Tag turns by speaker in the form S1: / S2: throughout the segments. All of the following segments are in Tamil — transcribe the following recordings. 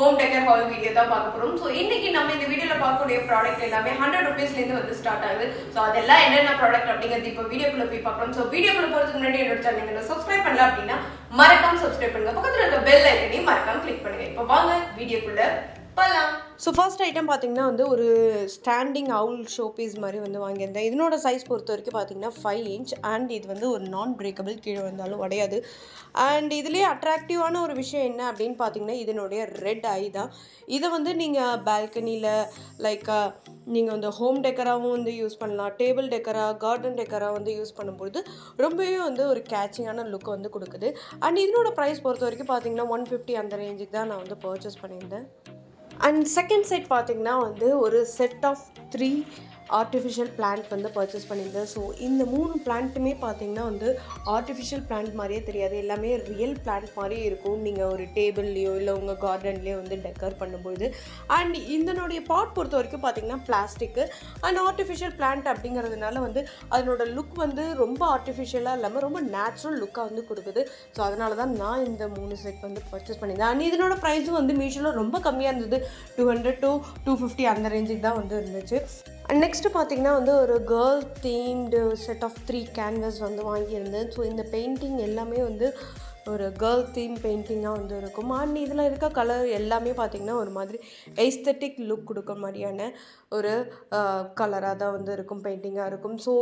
S1: ஹோம் டெக்கர் ஹால் வீடியோ தான் பார்க்க போறோம். ஸோ இன்னைக்கு நம்ம இந்த வீடியோல பார்க்கக்கூடிய ப்ராடக்ட் எல்லாமே 100 rupeesல இருந்து வந்து ஸ்டார்ட் ஆகுது. ஸோ அதெல்லாம் என்னென்ன ப்ராடக்ட் அப்படிங்கிறது இப்போ வீடியோக்குள்ள போய் பார்க்கலாம். ஸோ வீடியோக்குள்ள போறதுக்கு முன்னாடி என்னோட சேனலை சப்ஸ்கிரைப் பண்ணல அப்படின்னா மறக்காம சப்ஸ்கிரைப் பண்ணுங்க. பக்கத்துல இருக்க பெல் ஐக்கனையும் மறக்காம கிளிக் பண்ணுங்க. இப்போ வாங்க வீடியோக்குள்ள போகலாம்.
S2: ஸோ ஃபர்ஸ்ட் ஐட்டம் பார்த்தீங்கன்னா வந்து ஒரு ஸ்டாண்டிங் அவுல் ஷோ பீஸ் மாதிரி வந்து வாங்கியிருந்தேன். இதனோட சைஸ் பொறுத்த வரைக்கும் பார்த்தீங்கன்னா 5 inch அண்ட் இது வந்து ஒரு நான் பிரேக்கபிள், கீழே வந்தாலும் உடையாது. அண்ட் இதுலேயே அட்ராக்டிவான ஒரு விஷயம் என்ன அப்படின்னு பார்த்தீங்கன்னா இதனுடைய ரெட் ஐ தான். இதை வந்து நீங்கள் பால்கனியில் லைக் நீங்கள் வந்து ஹோம் டெக்கராகவும் வந்து யூஸ் பண்ணலாம், டேபிள் டெக்கராக, கார்டன் டெக்கராக வந்து யூஸ் பண்ணும்போது ரொம்பவே வந்து ஒரு கேட்சிங்கான லுக் வந்து கொடுக்குது. அண்ட் இதனோட ப்ரைஸ் பொறுத்த வரைக்கும் பார்த்தீங்கன்னா 150 அந்த ரேஞ்சுக்கு தான் நான் வந்து பர்ச்சேஸ் பண்ணியிருந்தேன். அண்ட் செகண்ட் செட் பார்த்திங்கன்னா வந்து ஒரு செட் ஆஃப் 3 ஆர்டிஃபிஷியல் பிளான்ட் வந்து பர்ச்சேஸ் பண்ணியிருந்தேன். ஸோ இந்த 3 பிளான்ட்டுமே பார்த்திங்கன்னா வந்து ஆர்டிஃபிஷியல் பிளான்ட் மாதிரியே தெரியாது, எல்லாமே ரியல் பிளான்ட் மாதிரி இருக்கும் நீங்கள் ஒரு டேபிள்லேயோ இல்லை உங்கள் கார்டன்லேயோ வந்து டெக்கர் பண்ணும்போது. அண்ட் இதனுடைய பாட் பொறுத்த வரைக்கும் பார்த்திங்கன்னா பிளாஸ்டிக்கு அண்ட் ஆர்டிஃபிஷியல் பிளான்ட் அப்படிங்கிறதுனால வந்து அதனோட லுக் வந்து ரொம்ப ஆர்டிஃபிஷியலாக இல்லாமல் ரொம்ப நேச்சுரல் லுக்காக வந்து கொடுக்குது. ஸோ அதனால தான் நான் இந்த 3 செட் வந்து பர்ச்சேஸ் பண்ணியிருந்தேன். அண்ட் இதனோட ப்ரைஸும் வந்து மீஷோவில் ரொம்ப கம்மியாக இருந்தது, 200 to 250 அந்த ரேஞ்சுக்கு தான் வந்து இருந்துச்சு. அண்ட் நெக்ஸ்ட்டு பார்த்திங்கன்னா வந்து ஒரு girl themed set of 3 canvas வந்து வாங்கியிருந்தேன். ஸோ இந்த பெயிண்டிங் எல்லாமே வந்து ஒரு கேர்ள் தீம் பெயிண்டிங்காக வந்து இருக்கும். அண்ட் இதில் இருக்க கலர் எல்லாமே பார்த்திங்கன்னா ஒரு மாதிரி எஸ்தட்டிக் லுக் கொடுக்க மாதிரியான ஒரு கலராக தான் வந்து இருக்கும், பெயிண்டிங்காக இருக்கும். ஸோ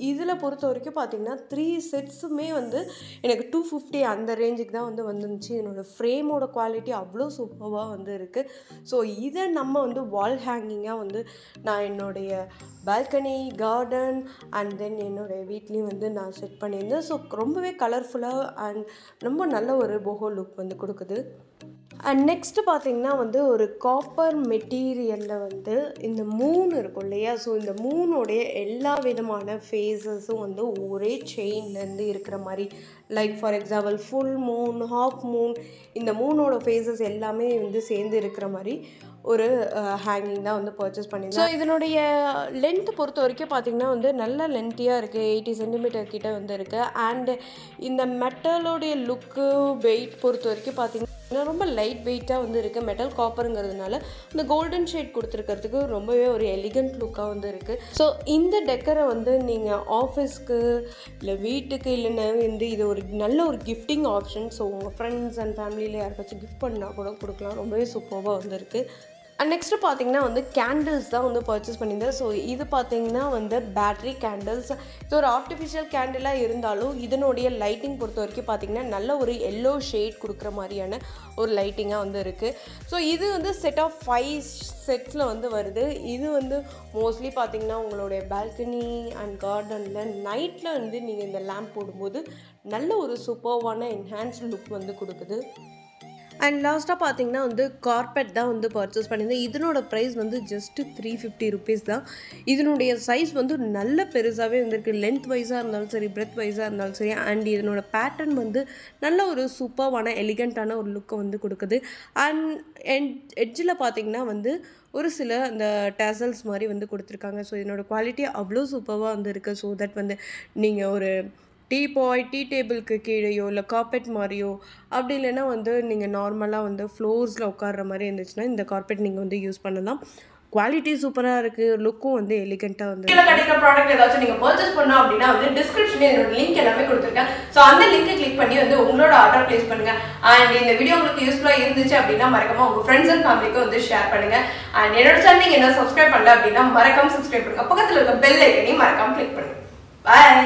S2: இதில் பொறுத்த வரைக்கும் பார்த்திங்கன்னா 3 செட்ஸுமே வந்து எனக்கு 250 அந்த ரேஞ்சுக்கு தான் வந்து வந்துருந்துச்சு. என்னோடய ஃப்ரேமோட குவாலிட்டி அவ்வளோ சூப்பராக வந்து இருக்குது. ஸோ இதை நம்ம வந்து வால் ஹேங்கிங்காக வந்து நான் என்னுடைய பால்கனி, கார்டன் அண்ட் தென் என்னுடைய வீட்லேயும் வந்து நான் செட் பண்ணியிருந்தேன். ஸோ ரொம்பவே கலர்ஃபுல்லாக அண்ட் ரொம்ப நல்ல ஒரு போஹோ லுக் வந்து கொடுக்குது. அண்ட் நெக்ஸ்ட்டு பார்த்திங்கன்னா வந்து ஒரு காப்பர் மெட்டீரியலில் வந்து இந்த மூன் இருக்கும் இல்லையா, ஸோ இந்த மூனோடைய எல்லா விதமான ஃபேஸஸும் வந்து ஒரே செயின்லேருந்து இருக்கிற மாதிரி, like for example full Moon, half Moon, இந்த மூனோட ஃபேஸஸ் எல்லாமே வந்து சேர்ந்து இருக்கிற மாதிரி ஒரு ஹேங்கிங் தான் வந்து பர்ச்சேஸ் பண்ணியிருந்தேன். ஸோ இதனுடைய லென்த் பொறுத்த வரைக்கும் பார்த்திங்கன்னா வந்து நல்ல லென்த்தியாக இருக்குது, 80 cm கிட்ட வந்து இருக்குது. அண்டு இந்த மெட்டலோடைய லுக்கு வெயிட் பொறுத்த வரைக்கும் பார்த்திங்கன்னா ரொம்ப லைட் வெயிட்டாக வந்து இருக்குது. மெட்டல் காப்பருங்கிறதுனால இந்த கோல்டன் ஷேட் கொடுத்துருக்கிறதுக்கு ரொம்பவே ஒரு எலிகண்ட் லுக்காக வந்து இருக்குது. ஸோ இந்த டெக்கரை வந்து நீங்கள் ஆஃபீஸ்க்கு இல்லை வீட்டுக்கு இல்லைன்னா வந்து இது ஒரு நல்ல ஒரு கிஃப்டிங் ஆப்ஷன். ஸோ உங்கள் ஃப்ரெண்ட்ஸ் அண்ட் ஃபேமிலியில் யாருக்காச்சும் கிஃப்ட் பண்ணால் கூட கொடுக்கலாம், ரொம்பவே சூப்பராக வந்து இருக்குது. அண்ட் நெக்ஸ்ட்டு பார்த்திங்கன்னா வந்து கேண்டில்ஸ் தான் வந்து பர்ச்சேஸ் பண்ணியிருந்தேன். ஸோ இது பார்த்திங்கன்னா வந்து பேட்ரி கேண்டில்ஸ். இது ஒரு ஆர்டிஃபிஷியல் கேண்டிலாக இருந்தாலும் இதனுடைய லைட்டிங் பொறுத்த வரைக்கும் பார்த்திங்கன்னா நல்ல ஒரு எல்லோ ஷேட் கொடுக்குற மாதிரியான ஒரு லைட்டிங்காக வந்து இருக்குது. ஸோ இது வந்து செட் ஆஃப் 5 செட்ஸில் வந்து வருது. இது வந்து மோஸ்ட்லி பார்த்திங்கன்னா உங்களுடைய பால்கனி அண்ட் கார்டனில் நைட்டில் வந்து நீங்கள் இந்த லேம்ப் போடும்போது நல்ல ஒரு சூப்பர்வான என்ஹான்ஸ்டு லுக் வந்து கொடுக்குது. அண்ட் லாஸ்ட்டாக பார்த்திங்கன்னா வந்து கார்பெட் தான் வந்து பர்ச்சேஸ் பண்ணியிருந்தேன். இதனோட ப்ரைஸ் வந்து ஜஸ்ட்டு 350 rupees தான். இதனுடைய சைஸ் வந்து நல்ல பெருசாகவே வந்துருக்கு, லென்த் வைஸாக இருந்தாலும் சரி, பிரெத் வைஸாக இருந்தாலும் சரி. அண்ட் இதனோட பேட்டர்ன் வந்து நல்ல ஒரு சூப்பர்வான எலிகண்ட்டான ஒரு லுக்கை வந்து கொடுக்குது. அண்ட் எட்ஜில் பார்த்திங்கன்னா வந்து ஒரு சில அந்த டேசல்ஸ் மாதிரி வந்து கொடுத்துருக்காங்க. ஸோ இதனோட குவாலிட்டி அவ்வளோ சூப்பராக வந்து இருக்குது. ஸோ தட் வந்து நீங்கள் ஒரு டீ டேபிளுக்கு கீழேயோ இல்லை கார்பெட் மாதிரியோ அப்படி இல்லைன்னா வந்து நீங்கள் நார்மலாக வந்து ஃப்ளோர்ஸில் உட்கார்ற மாதிரி இருந்துச்சுன்னா இந்த கார்பெட் நீங்கள் வந்து யூஸ் பண்ணலாம். குவாலிட்டி சூப்பராக இருக்குது, லுக்கும் வந்து எலிகண்ட்டாக வந்து.
S1: கீழே கிடைக்கிற ப்ராடக்ட் ஏதாச்சும் நீங்கள் பர்ச்சேஸ் பண்ணோம் அப்படின்னா வந்து டிஸ்கிரிப்ஷனில் என்னோட லிங்க் எல்லாமே கொடுத்துருக்கேன். ஸோ அந்த லிங்கை கிளிக் பண்ணி வந்து உங்களோட ஆர்டர் பிளேஸ் பண்ணுங்க. அண்ட் இந்த வீடியோ உங்களுக்கு யூஸ்ஃபுல்லாக இருந்துச்சு அப்படின்னா மறக்காம உங்கள் ஃப்ரெண்ட்ஸ் அண்ட் ஃபேமிலிக்கு வந்து ஷேர் பண்ணுங்க. அண்ட் என்னோட சேனல் நீங்கள் என்ன சப்ஸ்கிரைப் பண்ணல அப்படின்னா மறக்காம சப்ஸ்கிரைப் பண்ணுங்க. பக்கத்தில் இருக்க பெல் ஐக்கனையும் மறக்காம கிளிக் பண்ணுங்க. பாய்.